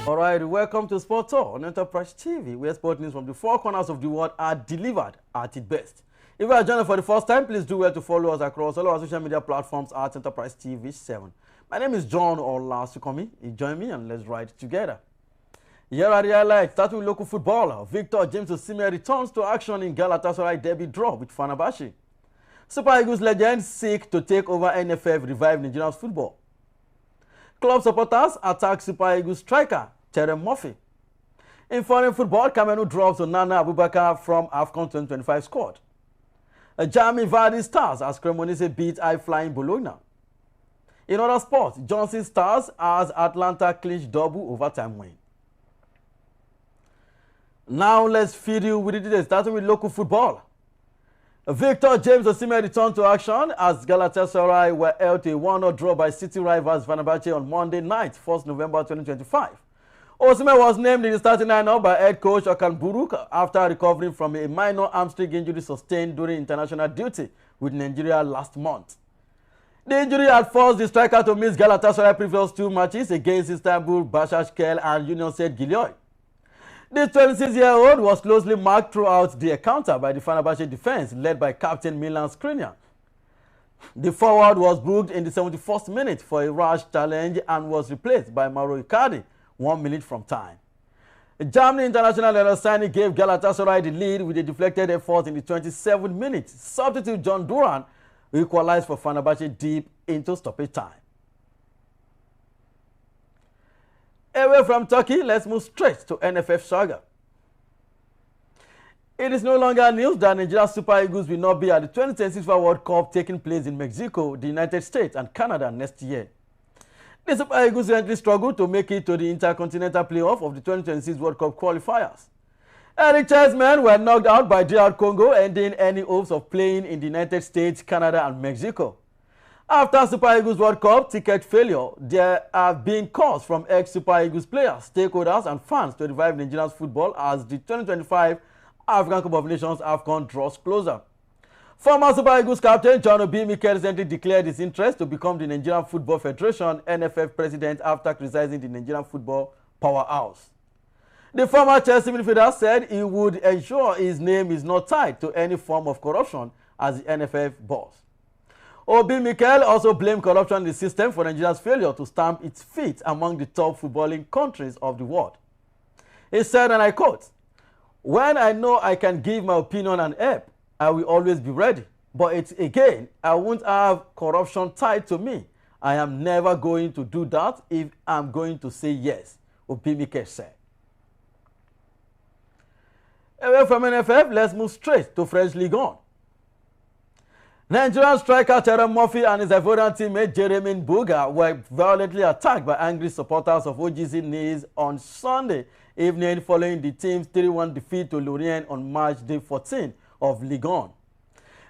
All right, welcome to Sport Talk on Enterprise TV, where sport news from the four corners of the world are delivered at its best. If you are joining for the first time, please do well to follow us across all our social media platforms at Enterprise TV 7. My name is John Alnassr. You join me and let's ride together. Here are the highlights. Starting with local footballer, Victor James Osimhen returns to action in Galatasaray derby draw with Fenerbahce. Super Eagles legends seek to take over NFF, revive Nigerian football. Club supporters attack Super Eagles striker Terem Murphy. In foreign football, Cameroon drops Onana Abubakar from AFCON 2025 squad. Jamie Vardy stars as Cremonese beat high-flying Bologna. In other sports, Johnson stars as Atlanta clinch double overtime win. Now let's feed you with the details, starting with local football. Victor James Osimhen returned to action as Galatasaray were held to a 1-0 draw by city rivals Fenerbahce on Monday night, 1st November 2025. Osimhen was named in the starting lineup by head coach Okan Buruk after recovering from a minor hamstring injury sustained during international duty with Nigeria last month. The injury had forced the striker to miss Galatasaray's previous two matches against Istanbul, Başakşehir and Union Saint-Gilloy. The 26-year-old was closely marked throughout the encounter by the Fenerbahce defense, led by captain Milan Skriniar. The forward was booked in the 71st minute for a rash challenge and was replaced by Mauro Icardi 1 minute from time. Germany international Alnassr gave Galatasaray the lead with a deflected effort in the 27th minute. Substitute John Duran equalized for Fenerbahce deep into stoppage time. Away from Turkey, let's move straight to NFF saga. It is no longer news that Nigeria Super Eagles will not be at the 2026 FIFA World Cup taking place in Mexico, the United States, and Canada next year. The Super Eagles currently struggle to make it to the intercontinental playoff of the 2026 World Cup qualifiers. Eric Chai's men were knocked out by DR Congo, ending any hopes of playing in the United States, Canada, and Mexico. After Super Eagles World Cup ticket failure, there have been calls from ex-Super Eagles players, stakeholders, and fans to revive Nigerian football as the 2025 African Cup of Nations AFCON draws closer. Former Super Eagles captain John Obi Mikel recently declared his interest to become the Nigerian Football Federation NFF president after criticizing the Nigerian football powerhouse. The former Chelsea midfielder said he would ensure his name is not tied to any form of corruption as the NFF boss. Obi Mikel also blamed corruption in the system for Nigeria's failure to stamp its feet among the top footballing countries of the world. He said, and I quote, "When I know I can give my opinion and help, I will always be ready. But it's again, I won't have corruption tied to me. I am never going to do that if I'm going to say yes," Obi Mikel said. Away from NFF, let's move straight to French Ligue 1. Nigerian striker Terem Murphy and his Ivorian teammate Jeremy Boga were violently attacked by angry supporters of OGC Nice on Sunday evening following the team's 3-1 defeat to Lorient on March day 14 of Ligue 1.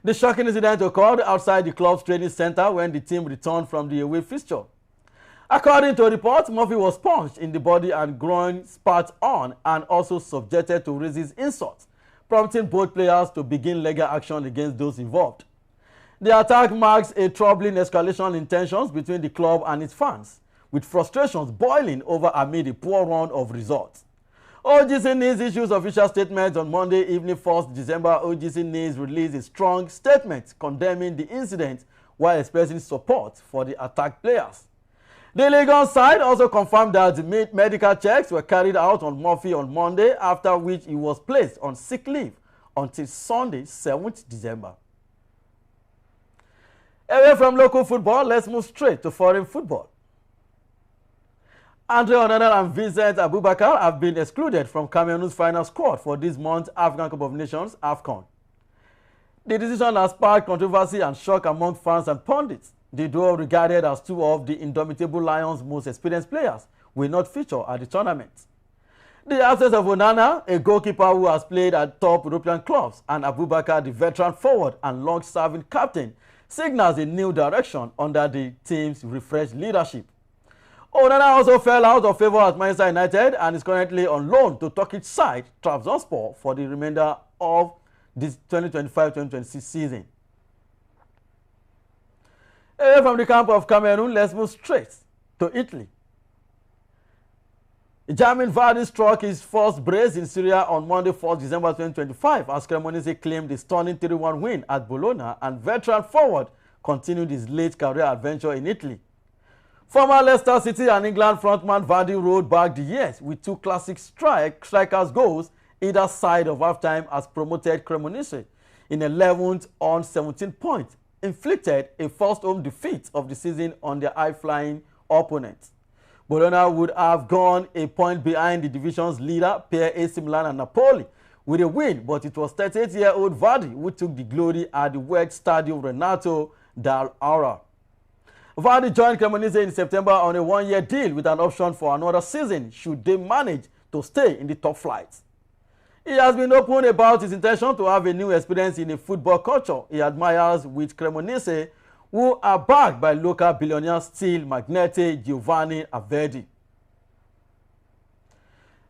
The shocking incident occurred outside the club's training center when the team returned from the away fixture. According to reports, Murphy was punched in the body and groin, spat on, and also subjected to racist insults, prompting both players to begin legal action against those involved. The attack marks a troubling escalation in tensions between the club and its fans, with frustrations boiling over amid a poor run of results. OGC Nice issues official statements on Monday evening, 1st December. OGC Nice released a strong statement condemning the incident while expressing support for the attacked players. The Ligue 1 side also confirmed that the medical checks were carried out on Murphy on Monday, after which he was placed on sick leave until Sunday, 7th December. Away from local football, let's move straight to foreign football. Andre Onana and Vincent Abubakar have been excluded from Cameroon's final squad for this month's African Cup of Nations AFCON. The decision has sparked controversy and shock among fans and pundits. The duo, regarded as two of the indomitable Lions' most experienced players, will not feature at the tournament. The absence of Onana, a goalkeeper who has played at top European clubs, and Abubakar, the veteran forward and long-serving captain, signals a new direction under the team's refreshed leadership. Onana also fell out of favor at Manchester United and is currently on loan to Turkish side Trabzonspor for the remainder of this 2025-2026 season. Away from the camp of Cameroon, let's move straight to Italy. Jamie Vardy struck his first brace in Syria on Monday, 4th December 2025, as Cremonese claimed a stunning 3-1 win at Bologna, and veteran forward continued his late career adventure in Italy. Former Leicester City and England frontman Vardy rolled back the years with 2 classic strikers' goals either side of halftime as promoted Cremonese in 11th on 17 points, inflicted a first home defeat of the season on their high-flying opponents. Bologna would have gone a point behind the division's leader, pair AC Milan and Napoli, with a win, but it was 38-year-old Vardy who took the glory at the wet Stadio Renato dall'Aura. Vardy joined Cremonese in September on a 1-year deal with an option for another season should they manage to stay in the top flight. He has been open about his intention to have a new experience in a football culture he admires with Cremonese, who are backed by local billionaire steel magnate Giovanni Averdi.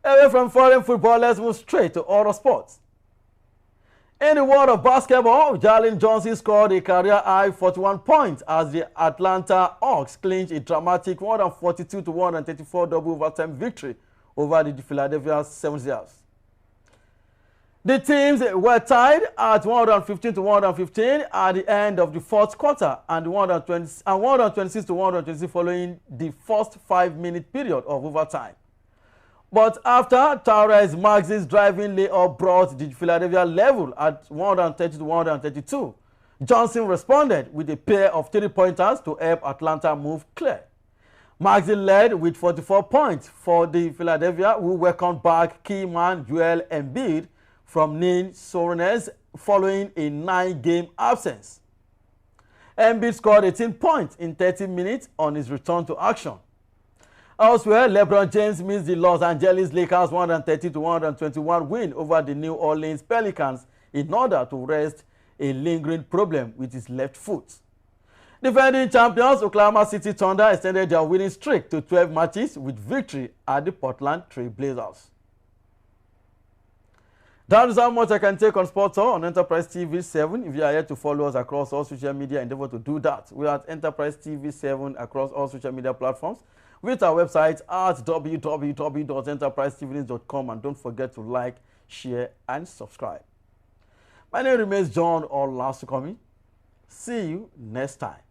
Away from foreign football, let's move straight to other sports. In the world of basketball, Jalen Johnson scored a career-high 41 points as the Atlanta Hawks clinched a dramatic 142-134 double overtime victory over the Philadelphia 76ers. The teams were tied at 115-115 at the end of the fourth quarter and 126-126 following the first 5-minute period of overtime. But after Tyrese Maxey's driving layup brought the Philadelphia level at 130-132, Johnson responded with a pair of 3-pointers to help Atlanta move clear. Maxey led with 44 points for the Philadelphia, who welcomed back key man Joel Embiid from knee soreness following a 9-game absence. Embiid scored 18 points in 30 minutes on his return to action. Elsewhere, LeBron James missed the Los Angeles Lakers 130-121 win over the New Orleans Pelicans in order to rest a lingering problem with his left foot. Defending champions Oklahoma City Thunder extended their winning streak to 12 matches with victory at the Portland Trail Blazers. That is how much I can take on Sports Hall on Enterprise TV 7. If you are here to follow us across all social media, endeavor to do that. We are at Enterprise TV 7 across all social media platforms, with our website at www.enterprisetv.com, and don't forget to like, share, and subscribe. My name remains John Alnassr. See you next time.